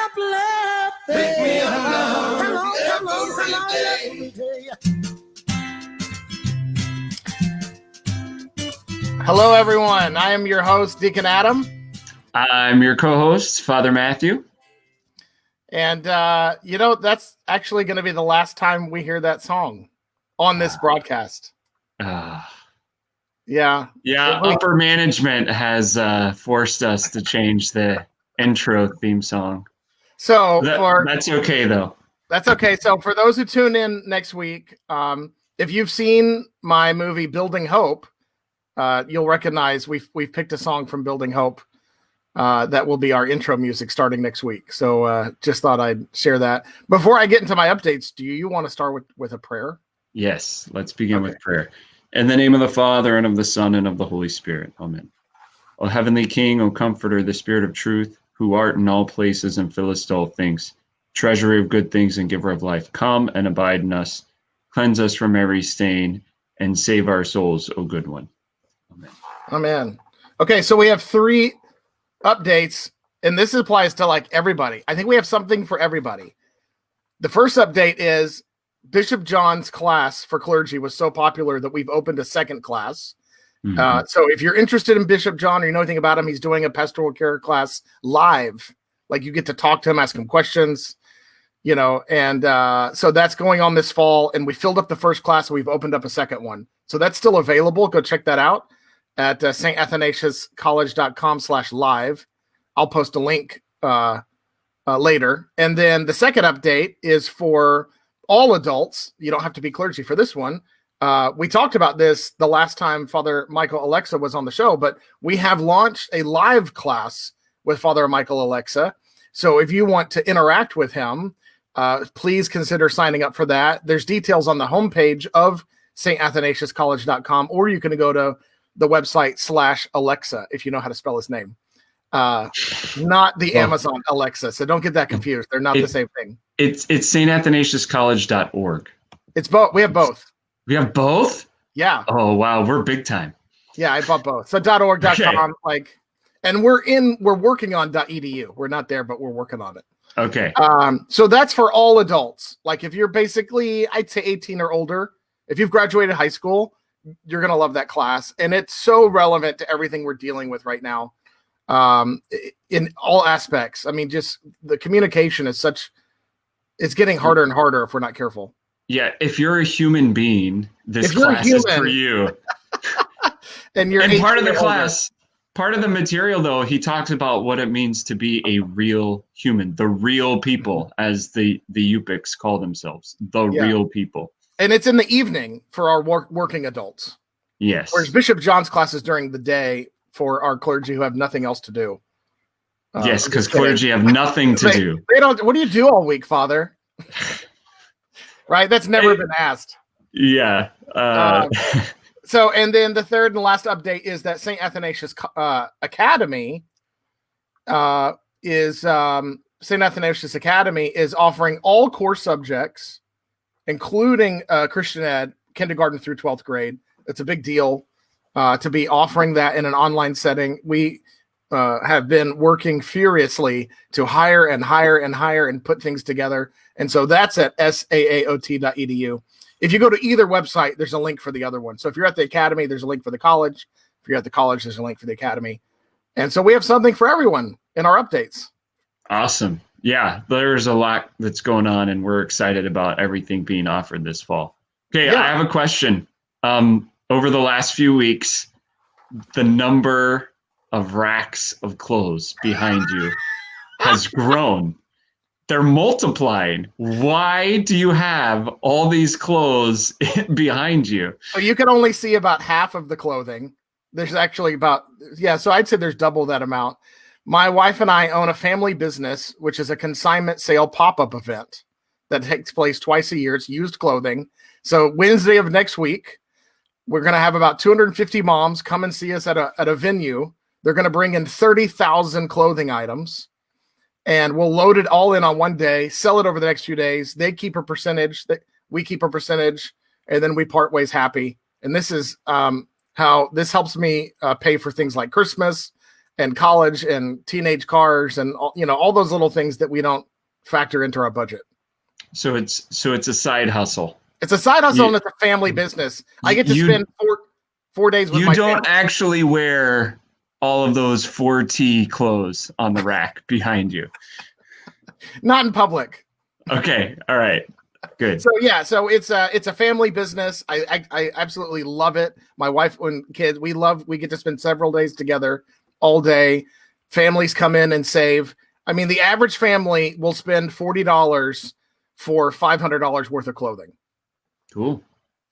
up, love. Pick me up now. Come on, let me tell you. Hello, everyone. I am your host, Deacon Adam. I'm your co-host, Father Matthew. And, that's actually going to be the last time we hear that song on this broadcast. Yeah. Upper management has forced us to change the intro theme song. So that's okay, though. That's okay. So for those who tune in next week, if you've seen my movie Building Hope, you'll recognize we've picked a song from Building Hope that will be our intro music starting next week. So just thought I'd share that. Before I get into my updates, do you want to start with a prayer? Yes, let's begin with prayer. In the name of the Father, and of the Son, and of the Holy Spirit. Amen. O heavenly King, O Comforter, the Spirit of truth, who art in all places and fillest all things, treasury of good things and giver of life, come and abide in us, cleanse us from every stain, and save our souls, O good one. Amen. Amen. Okay, so we have 3 updates, and this applies to like everybody. I think we have something for everybody. The first update is Bishop John's class for clergy was so popular that we've opened a second class. Mm-hmm. So if you're interested in Bishop John or you know anything about him, he's doing a pastoral care class live. Like you get to talk to him, ask him questions, and so that's going on this fall. And we filled up the first class, so we've opened up a second one. So that's still available. Go check that out at satathanasiuscollege.com/live. I'll post a link later. And then the second update is for all adults. You don't have to be clergy for this one. We talked about this the last time Father Michael Alexa was on the show, but we have launched a live class with Father Michael Alexa. So if you want to interact with him, please consider signing up for that. There's details on the homepage of satathanasiuscollege.com, or you can go to the website /Alexa if you know how to spell his name. Not the Amazon Alexa, so don't get that confused. They're not the same thing. It's satathanasiuscollege.org. It's both. We have both. We have both? Yeah. Oh wow, we're big time. Yeah, I bought both. So .org.com, and we're working on .edu. We're not there, but we're working on it. Okay. So that's for all adults. Like if you're basically, I'd say 18 or older, if you've graduated high school, you're going to love that class. And it's so relevant to everything we're dealing with right now. In all aspects. I mean, just the communication is it's getting harder and harder if we're not careful. Yeah. If you're a human being, this class is for you. And part of the class, part of the material though, he talks about what it means to be a real human, the real people, as the Yupiks call themselves, real people. And it's in the evening for our working adults. Yes. Whereas Bishop John's class is during the day for our clergy who have nothing else to do. Yes, because clergy have nothing to do. They don't. What do you do all week, Father? Right? That's never been asked. Yeah. So, and then the third and last update is that St. Athanasius Academy is offering all core subjects, including Christian Ed, kindergarten through 12th grade. It's a big deal to be offering that in an online setting. We have been working furiously to hire and put things together. And so that's at saaot.edu. If you go to either website, there's a link for the other one. So if you're at the academy, there's a link for the college. If you're at the college, there's a link for the academy. And so we have something for everyone in our updates. Awesome. Yeah, there's a lot that's going on, and we're excited about everything being offered this fall. Okay, yeah. I have a question. Over the last few weeks, the number of racks of clothes behind you has grown. They're multiplying. Why do you have all these clothes behind you? So you can only see about half of the clothing. There's actually so I'd say there's double that amount. My wife and I own a family business, which is a consignment sale pop-up event that takes place twice a year. It's used clothing. So Wednesday of next week, we're going to have about 250 moms come and see us at a venue. They're going to bring in 30,000 clothing items, and we'll load it all in on one day, sell it over the next few days. They keep a percentage, we keep a percentage, and then we part ways happy. And this is how this helps me pay for things like Christmas and college and teenage cars and all those little things that we don't factor into our budget. So it's a side hustle. It's a side hustle and it's a family business. I get to spend 4 days with my family. You don't actually wear all of those 4T clothes on the rack behind you. Not in public. Okay. All right. Good. So yeah, so it's a family business. I absolutely love it. My wife and kids, we get to spend several days together all day. Families come in and save. I mean, the average family will spend $40 for $500 worth of clothing. Cool.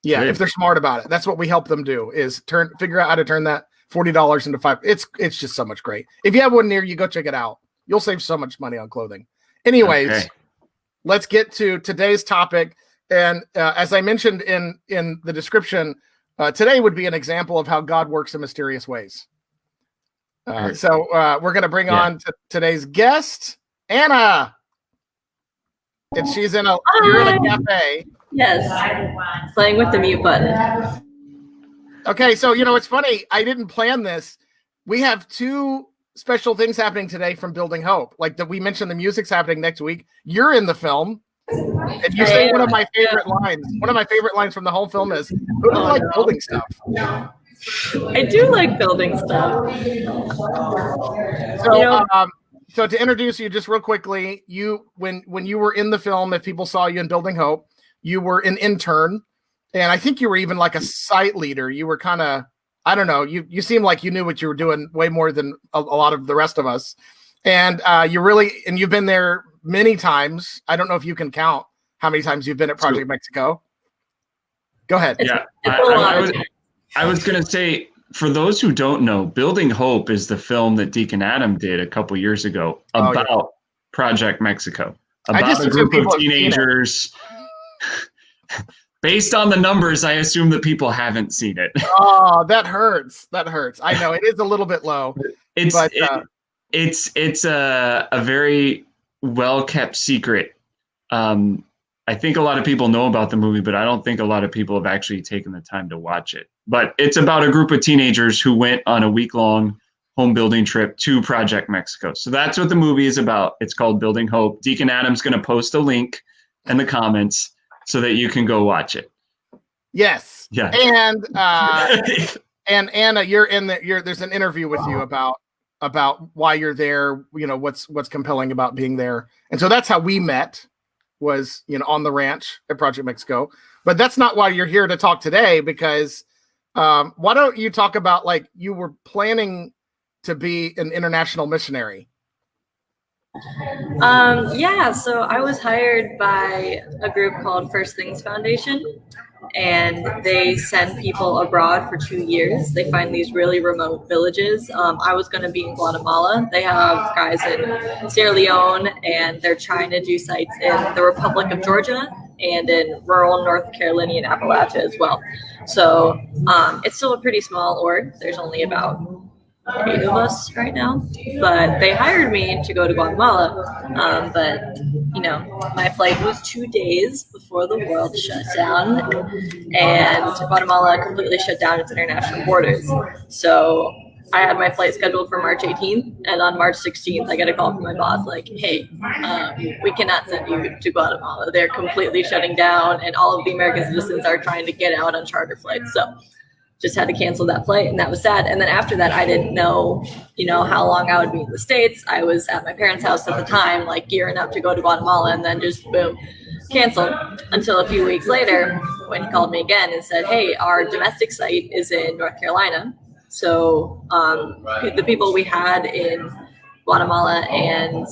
Yeah, Good. if they're smart about it. That's what we help them do, is figure out how to turn that $40 into $5. It's just so much great. If you have one near you, go check it out. You'll save so much money on clothing. Anyways, okay. Let's get to today's topic. And as I mentioned in the description, today would be an example of how God works in mysterious ways. So we're going to bring on today's guest, Anna. And you're in a cafe. Yes, playing with the mute button. Okay, so it's funny. I didn't plan this. We have two special things happening today from Building Hope. Like we mentioned, the music's happening next week. You're in the film. And you say one of my favorite lines. One of my favorite lines from the whole film is, "Who do you like building stuff?" I do like building stuff. So to introduce you just real quickly, when you were in the film, if people saw you in Building Hope, you were an intern, and I think you were even like a site leader. You were kind of, I don't know, you seem like you knew what you were doing way more than a lot of the rest of us. And you've been there many times. I don't know if you can count how many times you've been at Project Mexico. Go ahead. Yeah, I was going to say, for those who don't know, Building Hope is the film that Deacon Adam did a couple years ago about Project Mexico, about a group of teenagers. Based on the numbers, I assume that people haven't seen it. Oh, that hurts. That hurts. I know it is a little bit low. It's a very well-kept secret. I think a lot of people know about the movie, but I don't think a lot of people have actually taken the time to watch it. But it's about a group of teenagers who went on a week-long home building trip to Project Mexico. So that's what the movie is about. It's called Building Hope. Deacon Adam's going to post a link in the comments so that you can go watch it. Yes. Yeah. And Anna, there's an interview with you about why you're there, what's compelling about being there. And so that's how we met, was on the ranch at Project Mexico. But that's not why you're here to talk today, because why don't you talk about, like, you were planning to be an international missionary? So I was hired by a group called First Things Foundation, and they send people abroad for 2 years. They find these really remote villages. I was going to be in Guatemala. They have guys in Sierra Leone, and they're trying to do sites in the Republic of Georgia and in rural North Carolina and Appalachia as well. So it's still a pretty small org. There's only about 8 of us right now, but they hired me to go to Guatemala. But my flight was 2 days before the world shut down, and Guatemala completely shut down its international borders. So I had my flight scheduled for March 18th, and on March 16th, I get a call from my boss like, "Hey, we cannot send you to Guatemala. They're completely shutting down, and all of the American citizens are trying to get out on charter flights." So just had to cancel that flight, and that was sad. And then after that, I didn't know, how long I would be in the States. I was at my parents' house at the time, like gearing up to go to Guatemala, and then just boom, canceled, until a few weeks later when he called me again and said, "Hey, our domestic site is in North Carolina." So the people we had in Guatemala and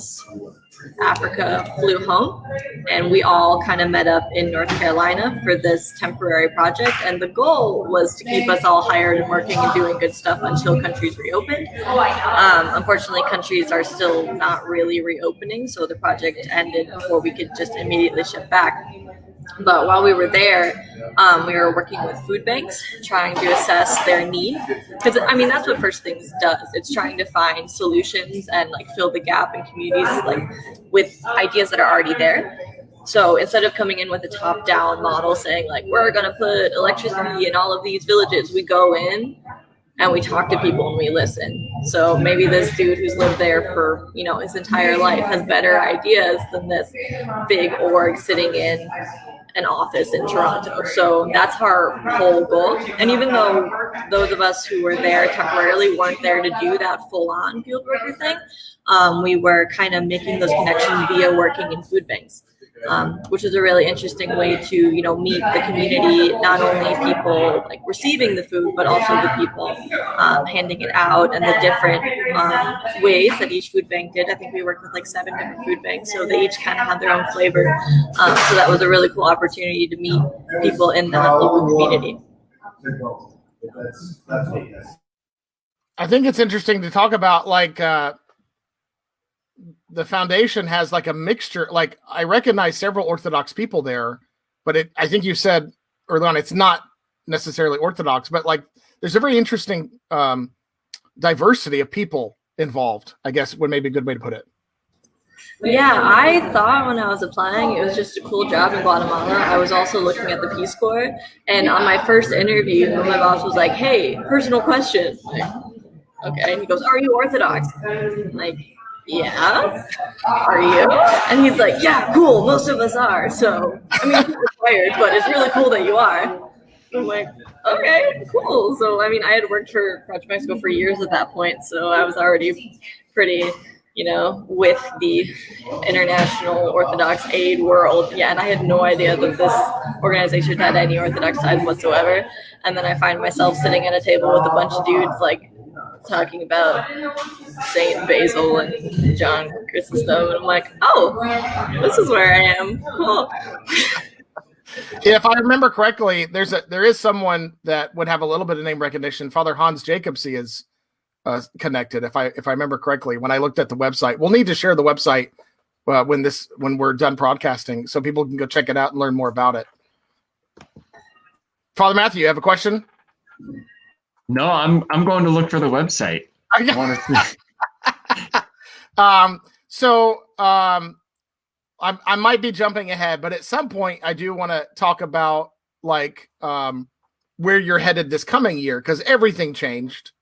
Africa flew home, and we all kind of met up in North Carolina for this temporary project. And the goal was to keep us all hired and working and doing good stuff until countries reopened. Unfortunately, countries are still not really reopening, so the project ended before we could just immediately ship back. But while we were there, we were working with food banks, trying to assess their need. Because, that's what First Things does. It's trying to find solutions and, fill the gap in communities, with ideas that are already there. So instead of coming in with a top-down model saying, we're going to put electricity in all of these villages, we go in, and we talk to people and we listen. So maybe this dude who's lived there for, his entire life has better ideas than this big org sitting in an office in Toronto. So that's our whole goal. And even though those of us who were there temporarily weren't there to do that full-on field worker thing, we were kind of making those connections via working in food banks. Which is a really interesting way to, meet the community, not only people like receiving the food, but also the people handing it out, and the different ways that each food bank did. I think we worked with like 7 different food banks, so they each kind of had their own flavor. So that was a really cool opportunity to meet people in that local community. I think it's interesting to talk about like the foundation has like a mixture. Like I recognize several Orthodox people there, but I think you said early on, it's not necessarily Orthodox, but like there's a very interesting diversity of people involved, I guess would maybe a good way to put it. Yeah, I thought when I was applying, it was just a cool job in Guatemala. I was also looking at the Peace Corps, and on my first interview, my boss was like, "Hey, personal question." Like, okay. He goes, "Are you Orthodox?" I'm like, "Yeah." "Are you?" And he's like, "Yeah, cool. Most of us are." So, I mean, it's required, but it's really cool that you are. I'm like, okay, cool. So, I mean, I had worked for Project Mexico for years at that point, so I was already pretty, with the international Orthodox aid world. Yeah, and I had no idea that this organization had any Orthodox ties whatsoever. And then I find myself sitting at a table with a bunch of dudes, like, talking about Saint Basil and John Chrysostom, and I'm like, oh, this is where I am. Cool. Yeah, if I remember correctly, there is someone that would have a little bit of name recognition. Father Hans Jacobsy is connected, if I remember correctly. When I looked at the website, we'll need to share the website when we're done broadcasting, so people can go check it out and learn more about it. Father Matthew, you have a question? No, I'm going to look for the website. I want to I might be jumping ahead, but at some point I do want to talk about like where you're headed this coming year, because everything changed,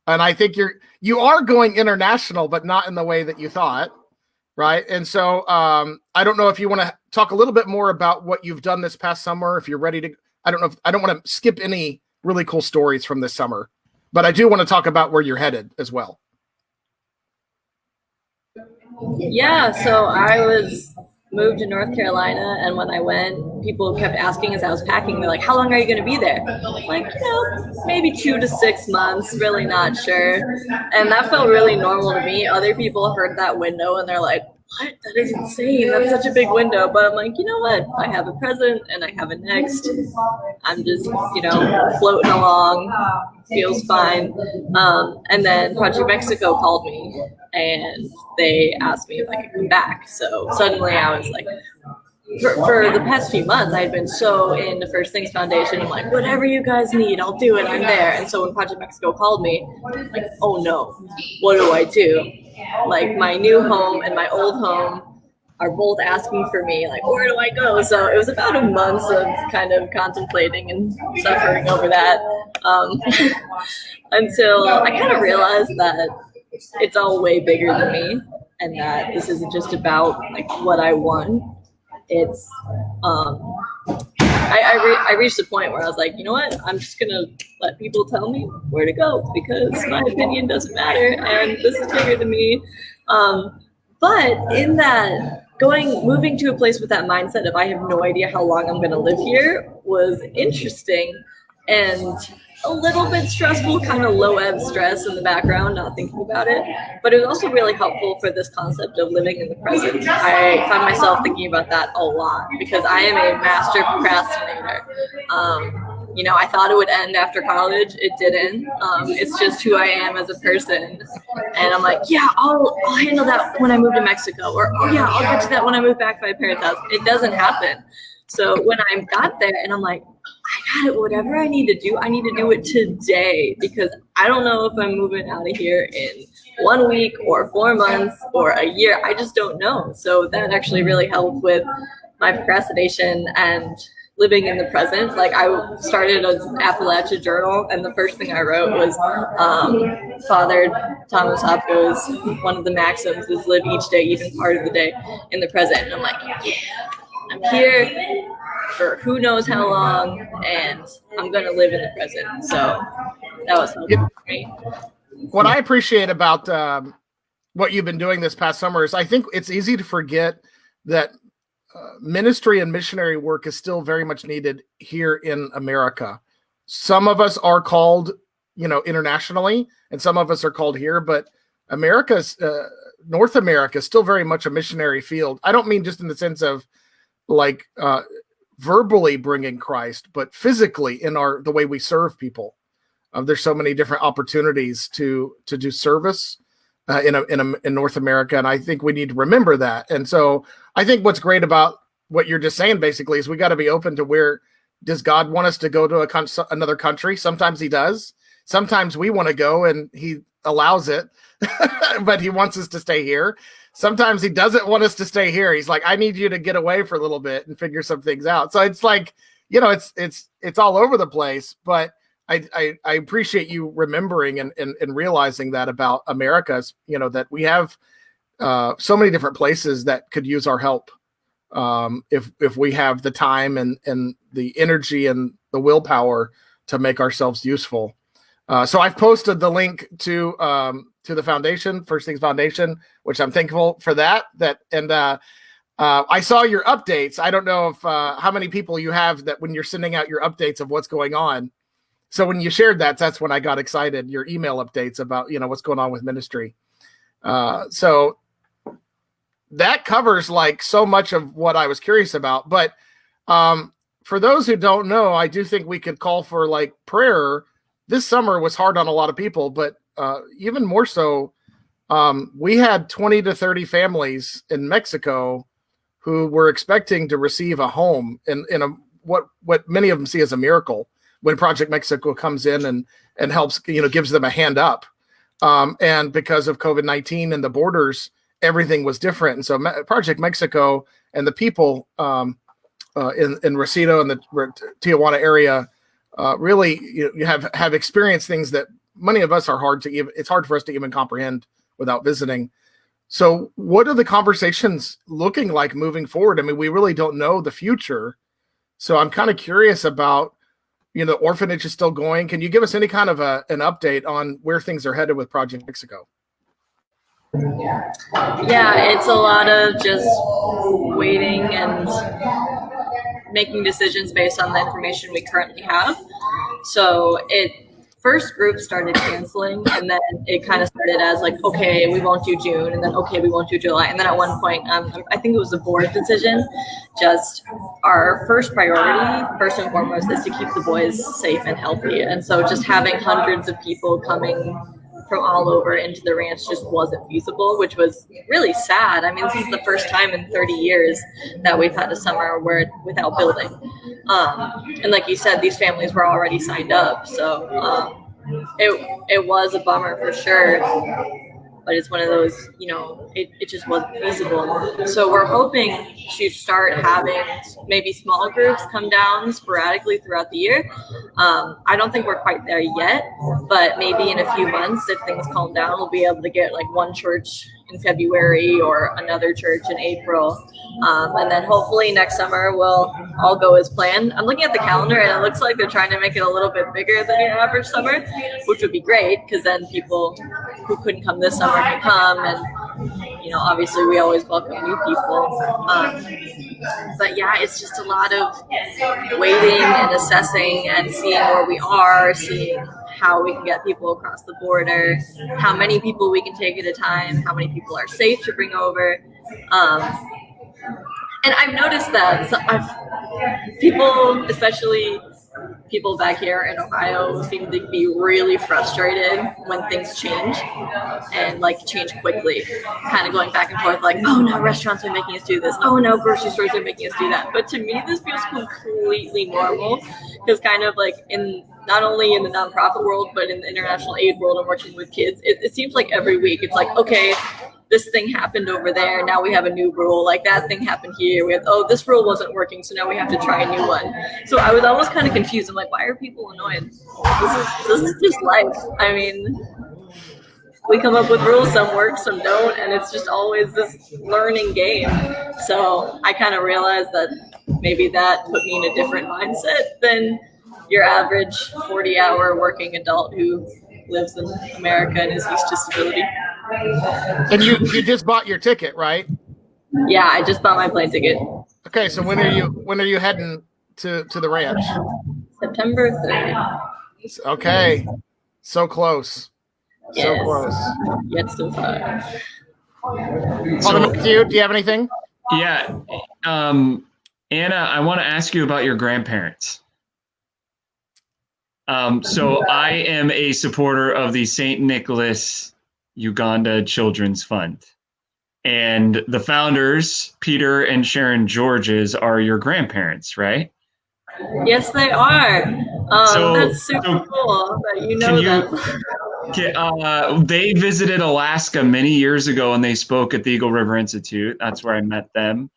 and I think you are going international, but not in the way that you thought, right? And so I don't know if you want to talk a little bit more about what you've done this past summer. If you're ready to, I don't want to skip any really cool stories from this summer, but I do want to talk about where you're headed as well. Yeah, so I was moved to North Carolina, and when I went, people kept asking as I was packing, they're like, how long are you going to be there? I'm like, maybe 2 to 6 months, really not sure. And that felt really normal to me. Other people heard that window and they're like, what? That is insane. That's such a big window. But I'm like, you know what? I have a present and I have a next. I'm just, floating along. Feels fine. And then Project Mexico called me and they asked me if I could come back. So suddenly I was like, for the past few months, I had been so in the First Things Foundation. I'm like, whatever you guys need, I'll do it. I'm there. And so when Project Mexico called me, I'm like, oh no, what do I do? Like, my new home and my old home are both asking for me, like, where do I go? So it was about a month of kind of contemplating and suffering over that until I kind of realized that it's all way bigger than me, and that this isn't just about like what I want. It's I reached the point where I was like, you know what? I'm just gonna let people tell me where to go, because my opinion doesn't matter, and this is bigger than me. But in that moving to a place with that mindset of I have no idea how long I'm gonna live here was interesting and a little bit stressful, kind of low ebb stress in the background, not thinking about it. But it was also really helpful for this concept of living in the present. I found myself thinking about that a lot because I am a master procrastinator. I thought it would end after college. It didn't. It's just who I am as a person. And I'm like, yeah, I'll handle that when I move to Mexico. Or, oh yeah, I'll get to that when I move back to my parents' house. It doesn't happen. So when I got there and I'm like, I got it, whatever I need to do it today, because I don't know if I'm moving out of here in 1 week or 4 months or a year. I just don't know. So that actually really helped with my procrastination and living in the present. Like I started an Appalachia journal, and the first thing I wrote was Father Thomas Hopgo's one of the maxims is live each day, even part of the day, in the present. And I'm like, yeah, I'm here for who knows how long, and I'm going to live in the present. So that was helpful for me. What I appreciate about what you've been doing this past summer is I think it's easy to forget that ministry and missionary work is still very much needed here in America. Some of us are called, internationally, and some of us are called here, but North America is still very much a missionary field. I don't mean just in the sense of like verbally bringing Christ, but physically in the way we serve people. There's so many different opportunities to do service in North America, and I think we need to remember that. And so I think what's great about what you're just saying basically is we got to be open to where does God want us to go to another country? Sometimes he does. Sometimes we want to go and he allows it, but he wants us to stay here. Sometimes he doesn't want us to stay here. He's like, I need you to get away for a little bit and figure some things out. So it's like, it's all over the place, but I appreciate you remembering and realizing that about America's, that we have so many different places that could use our help if we have the time and the energy and the willpower to make ourselves useful. So I've posted the link to the foundation, First Things Foundation, which I'm thankful for that. I saw your updates. I don't know if how many people you have that when you're sending out your updates of what's going on. So when you shared that's when I got excited, your email updates about, what's going on with ministry. So that covers like so much of what I was curious about. But for those who don't know, I do think we could call for like prayer. This summer was hard on a lot of people, but even more so, we had 20 to 30 families in Mexico who were expecting to receive a home in what many of them see as a miracle when Project Mexico comes in and helps, gives them a hand up. And because of COVID-19 and the borders, everything was different. And so Project Mexico and the people in Rosito and the Tijuana area really you have experienced things that many of us it's hard for us to even comprehend without visiting. So what are the conversations looking like moving forward? I mean, we really don't know the future. So I'm kind of curious about, the orphanage is still going. Can you give us any kind of an update on where things are headed with Project Mexico? Yeah, it's a lot of just waiting and making decisions based on the information we currently have. So first group started canceling, and then it kind of started as like, okay, we won't do June, and then okay, we won't do July. And then at one point, I think it was a board decision, just our first priority, first and foremost, is to keep the boys safe and healthy. And so just having hundreds of people coming from all over into the ranch just wasn't feasible, which was really sad. I mean, this is the first time in 30 years that we've had a summer without building. And like you said, these families were already signed up. So it was a bummer for sure. But it's one of those, it just wasn't feasible. So we're hoping to start having maybe small groups come down sporadically throughout the year. I don't think we're quite there yet, but maybe in a few months, if things calm down, we'll be able to get like one church in February or another church in April. And then hopefully next summer we'll all go as planned. I'm looking at the calendar and it looks like they're trying to make it a little bit bigger than your average summer, which would be great because then people who couldn't come this summer can come. And, obviously we always welcome new people. But yeah, it's just a lot of waiting and assessing and seeing where we are, seeing how we can get people across the border, how many people we can take at a time, how many people are safe to bring over. And I've noticed that people, especially people back here in Ohio, seem to be really frustrated when things change and like change quickly, kind of going back and forth like, oh no, restaurants are making us do this. Oh no, grocery stores are making us do that. But to me, this feels completely normal because kind of like not only in the nonprofit world, but in the international aid world and working with kids, it seems like every week it's like, okay, this thing happened over there. Now we have a new rule. Like that thing happened here. We have, oh, this rule wasn't working, so now we have to try a new one. So I was almost kind of confused. I'm like, why are people annoyed? This is just life. I mean, we come up with rules, some work, some don't, and it's just always this learning game. So I kind of realized that maybe that put me in a different mindset than your average 40-hour working adult who lives in America and is used to stability. And you just bought your ticket, right? Yeah, I just bought my plane ticket. Okay, so when are you heading to the ranch? September 3rd. Okay, so close. Yes. So close. Yet so far. Father Matthew, do you have anything? Yeah. Anna, I want to ask you about your grandparents. So I am a supporter of the St. Nicholas Uganda Children's Fund. And the founders, Peter and Sharon Georges, are your grandparents, right? Yes, they are. That's super cool that you know them. They visited Alaska many years ago and they spoke at the Eagle River Institute. That's where I met them.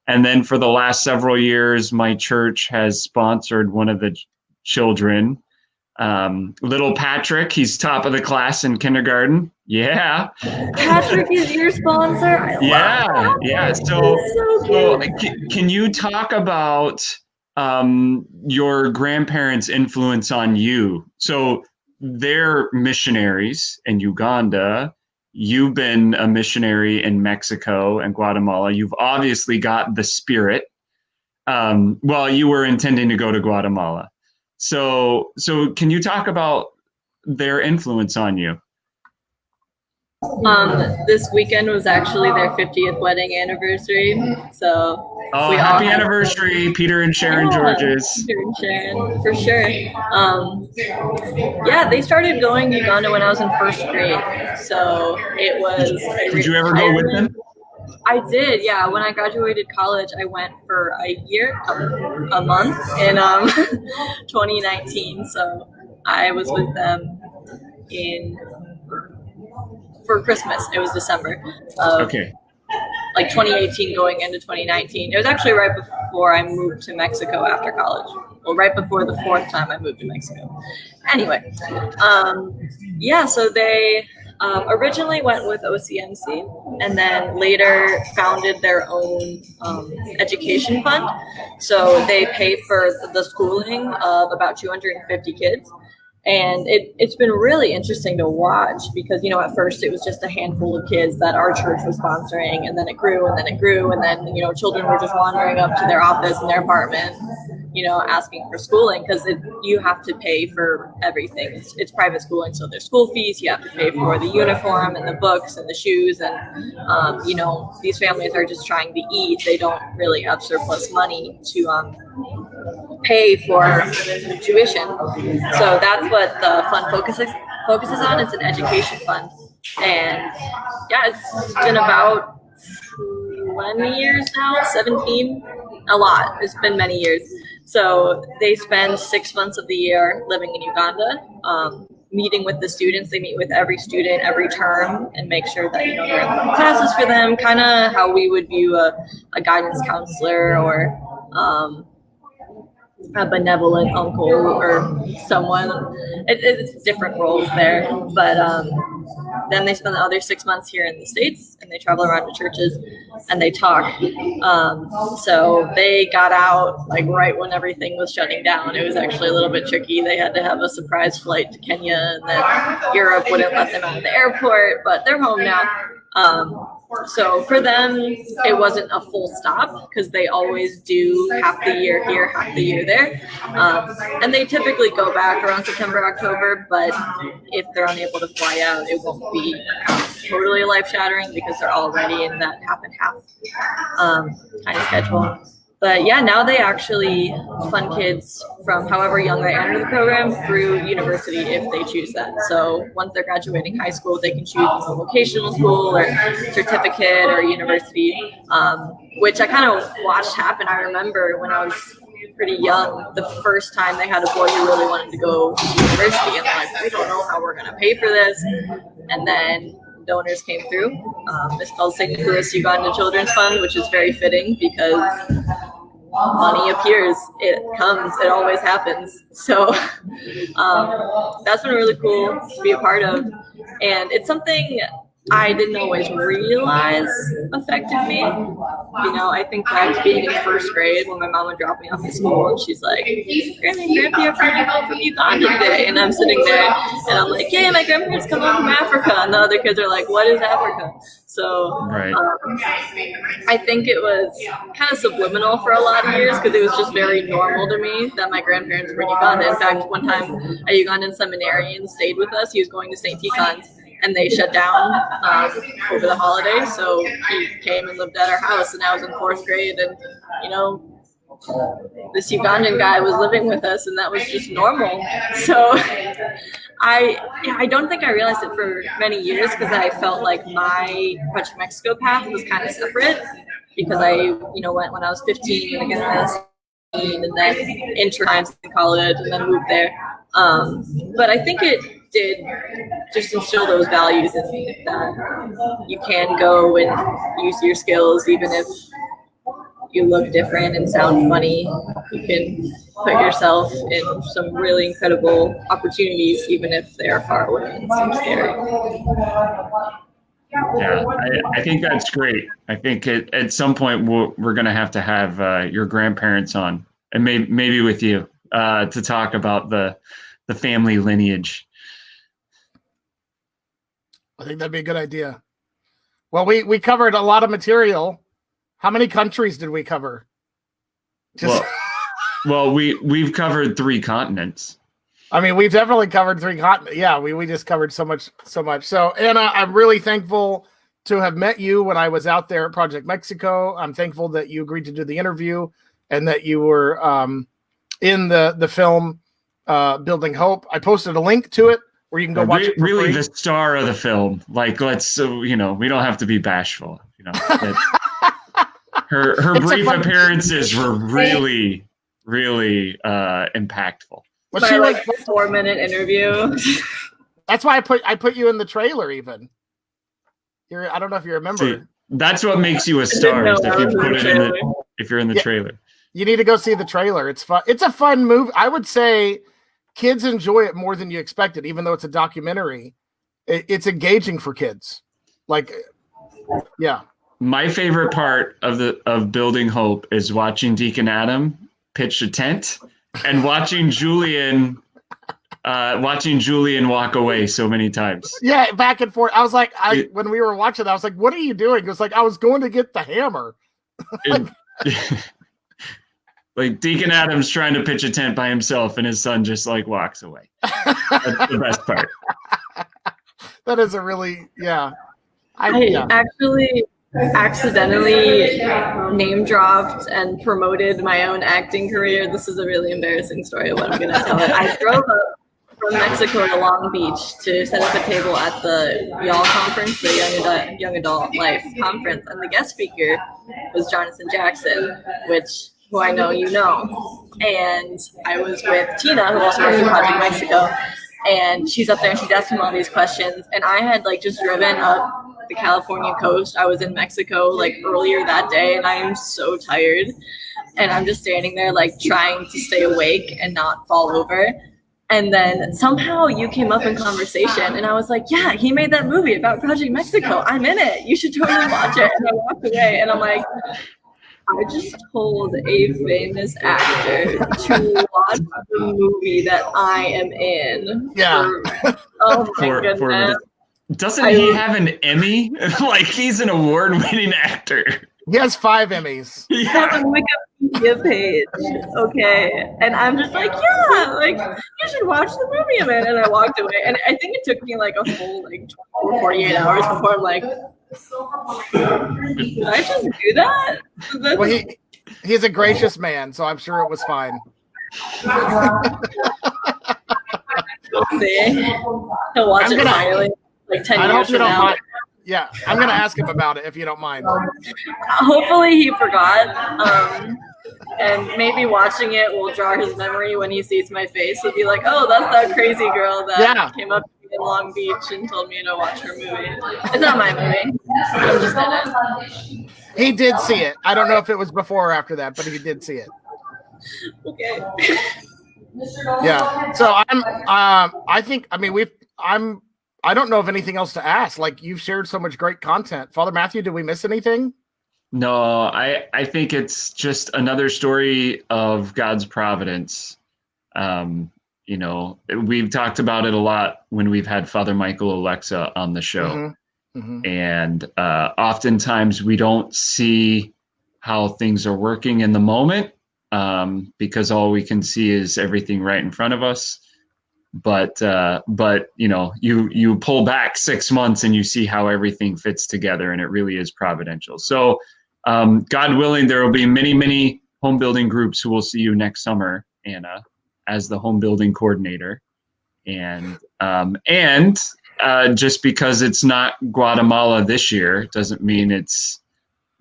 And then for the last several years, my church has sponsored one of the children. Little Patrick, he's top of the class in kindergarten. Yeah. Patrick is your sponsor? Yeah. So can you talk about your grandparents' influence on you? So they're missionaries in Uganda. You've been a missionary in Mexico and Guatemala. You've obviously got the spirit. Well, you were intending to go to Guatemala. So can you talk about their influence on you? This weekend was actually their 50th wedding anniversary. So happy anniversary, Peter and Sharon Georges. Peter and Sharon, for sure. They started going to Uganda when I was in first grade. So it was. Did you ever go with them? I did, yeah. When I graduated college, I went for a month in 2019. So I was with them for Christmas. It was December of 2018 going into 2019. It was actually right before I moved to Mexico after college. Well, right before the fourth time I moved to Mexico. Anyway, so they originally went with OCMC and then later founded their own education fund. So they pay for the schooling of about 250 kids. And it's been really interesting to watch because, at first it was just a handful of kids that our church was sponsoring, and then it grew, and then it grew, and then, children were just wandering up to their office in their apartment, asking for schooling because you have to pay for everything. It's private schooling, so there's school fees. You have to pay for the uniform and the books and the shoes, and these families are just trying to eat. They don't really have surplus money to pay for tuition. So that's what the fund focuses on. It's an education fund, and it's been about 20 years now, 17, a lot. It's been many years. So they spend 6 months of the year living in Uganda, meeting with the students. They meet with every student every term and make sure that they're in classes for them, kind of how we would view a guidance counselor or a benevolent uncle or someone. It's different roles there, but then they spend the other 6 months here in the States and they travel around to churches and they talk. So they got out right when everything was shutting down. It was actually a little bit tricky. They had to have a surprise flight to Kenya, and then Europe wouldn't let them out of the airport, but they're home now. So for them, it wasn't a full stop because they always do half the year here, half the year there. And they typically go back around September, October, but if they're unable to fly out, it won't be totally life-shattering because they're already in that half and half kind of schedule. But now they actually fund kids from however young they enter the program through university if they choose that. So once they're graduating high school, they can choose a vocational school or certificate or university, which I kind of watched happen. I remember when I was pretty young, the first time they had a boy who really wanted to go to university, and we don't know how we're going to pay for this. And then donors came through. It's called St. Nicholas Uganda Children's Fund, which is very fitting because money appears, it comes, it always happens. So that's been really cool to be a part of. And it's something I didn't always realize affected me. You know, I think back to being in first grade when my mom would drop me off at school and she's like, Granny and Grandpa are coming home from Uganda today. And I'm sitting there and I'm like, yeah, my grandparents come home from Africa. And the other kids are like, what is Africa? So I think it was kind of subliminal for a lot of years because it was just very normal to me that my grandparents were in Uganda. In fact, one time a Ugandan seminarian stayed with us. He was going to St. Tikhon's and they shut down over the holidays. So he came and lived at our house and I was in fourth grade and, you know, this Ugandan guy was living with us and that was just normal. So I don't think I realized it for many years because I felt like my Project Mexico path was kind of separate because I, you know, went when I was 15 and again when I was 16 and then interned in college and then moved there. But I think it did just instill those values in me that you can go and use your skills even if you look different and sound funny. You can put yourself in some really incredible opportunities, even if they are far away and seem scary. Yeah, I think that's great. I think at some point we're going to have your grandparents on, and maybe with you to talk about the family lineage. I think that'd be a good idea. Well, we covered a lot of material. How many countries did we cover? Well, we've covered 3 continents. I mean, we've definitely covered 3 continents. Yeah, we just covered so much. So, Anna, I'm really thankful to have met you when I was out there at Project Mexico. I'm thankful that you agreed to do the interview and that you were in the film Building Hope. I posted a link to it where you can go watch it. Really, the star of the film. Like, we don't have to be bashful. You know. Her brief appearances were really impactful. Well, she like 4-minute interview. That's why I put you in the trailer. Even I don't know if you remember. See, that's what makes you a star. Is if you put it if you're in the trailer. You need to go see the trailer. It's fun. It's a fun movie. I would say kids enjoy it more than you expected, even though it's a documentary. It's engaging for kids. Like, yeah. My favorite part of Building Hope is watching Deacon Adam pitch a tent and watching Julian walk away so many times. Yeah, back and forth. I was like, when we were watching that, I was like, what are you doing? It was like, I was going to get the hammer. Like Deacon Adam's trying to pitch a tent by himself and his son just like walks away. That's the best part. That is a really, yeah. I actually accidentally name dropped and promoted my own acting career. This is a really embarrassing story, but I'm going to tell it. I drove up from Mexico to Long Beach to set up a table at the YAL conference, the Young Adult Life conference, and the guest speaker was Jonathan Jackson, who I know you know. And I was with Tina, who also works in Project Mexico, and she's up there and she's asking all these questions, and I had like just driven up the California coast. I was in Mexico like earlier that day and I am so tired, and I'm just standing there like trying to stay awake and not fall over, and then somehow you came up in conversation and I was like, yeah, he made that movie about Project Mexico, I'm in it, you should totally watch it. And I walked away and I'm like, I just told a famous actor to watch the movie that I am in. Yeah. Oh my goodness. Doesn't he have an Emmy? Like, he's an award-winning actor. He has 5 Emmys. Yeah. Wikipedia page. Okay. And I'm just like, yeah, like, you should watch the movie I'm in. And I walked away. And I think it took me like a full like 24, 48 hours before I'm like, did I just do that? Well, he's a gracious man, so I'm sure it was fine. We'll see. He'll watch it finally. Like 10 years from now. Yeah, I'm going to ask him about it if you don't mind. Hopefully he forgot. And maybe watching it will jar his memory when he sees my face. He'll be like, oh, that's that crazy girl that came up to me in Long Beach and told me to watch her movie. It's not my movie. I'm just in it. He did see it. I don't know if it was before or after that, but he did see it. Okay. Yeah. So I don't know of anything else to ask. Like, you've shared so much great content. Father Matthew, did we miss anything? No, I think it's just another story of God's providence. You know, we've talked about it a lot when we've had Father Michael Alexa on the show. Mm-hmm. Mm-hmm. And oftentimes we don't see how things are working in the moment, because all we can see is everything right in front of us. But you know, you pull back 6 months and you see how everything fits together, and it really is providential. So God willing, there will be many home building groups who will see you next summer, Anna, as the home building coordinator. And just because it's not Guatemala this year doesn't mean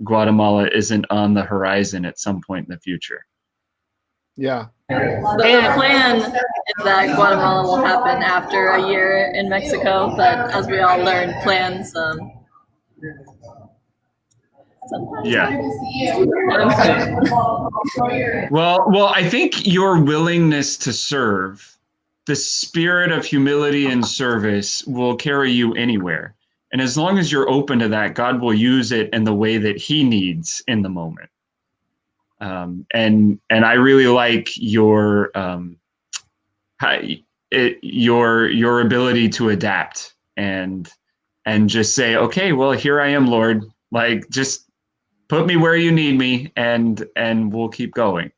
Guatemala isn't on the horizon at some point in the future. Yeah. The plan is that Guatemala will happen after a year in Mexico, but as we all learned, plans yeah. Well, I think your willingness to serve, the spirit of humility and service will carry you anywhere. And as long as you're open to that, God will use it in the way that he needs in the moment. And I really like your ability to adapt and just say, okay, well, here I am, Lord, like, just put me where you need me, and we'll keep going.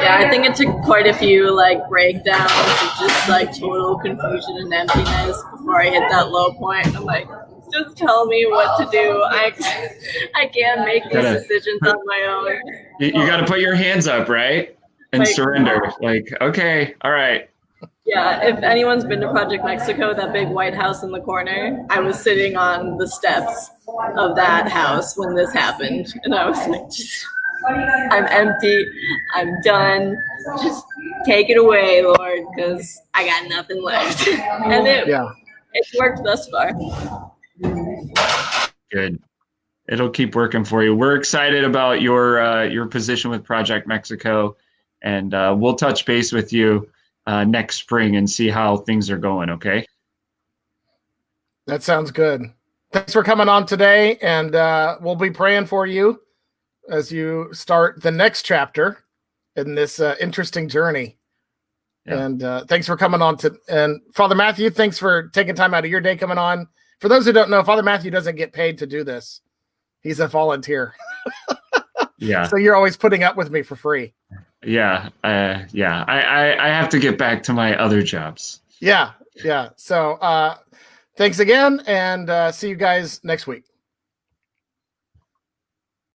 Yeah, I think it took quite a few breakdowns of just total confusion and emptiness before I hit that low point. I'm like, just tell me what to do. I can't make these decisions on my own. You got to put your hands up, right? And surrender. Okay, all right. Yeah, if anyone's been to Project Mexico, that big white house in the corner, I was sitting on the steps of that house when this happened. And I was like, I'm empty. I'm done. Just take it away, Lord, because I got nothing left. And it's worked thus far. Good. It'll keep working for you. We're excited about your position with Project Mexico, and we'll touch base with you next spring and see how things are going. Okay. That sounds good. Thanks for coming on today, and we'll be praying for you as you start the next chapter in this interesting journey. Yeah. And thanks for coming on and Father Matthew, thanks for taking time out of your day coming on. For those who don't know, Father Matthew doesn't get paid to do this. He's a volunteer. Yeah. So you're always putting up with me for free. Yeah. I have to get back to my other jobs. Yeah. So thanks again, and see you guys next week.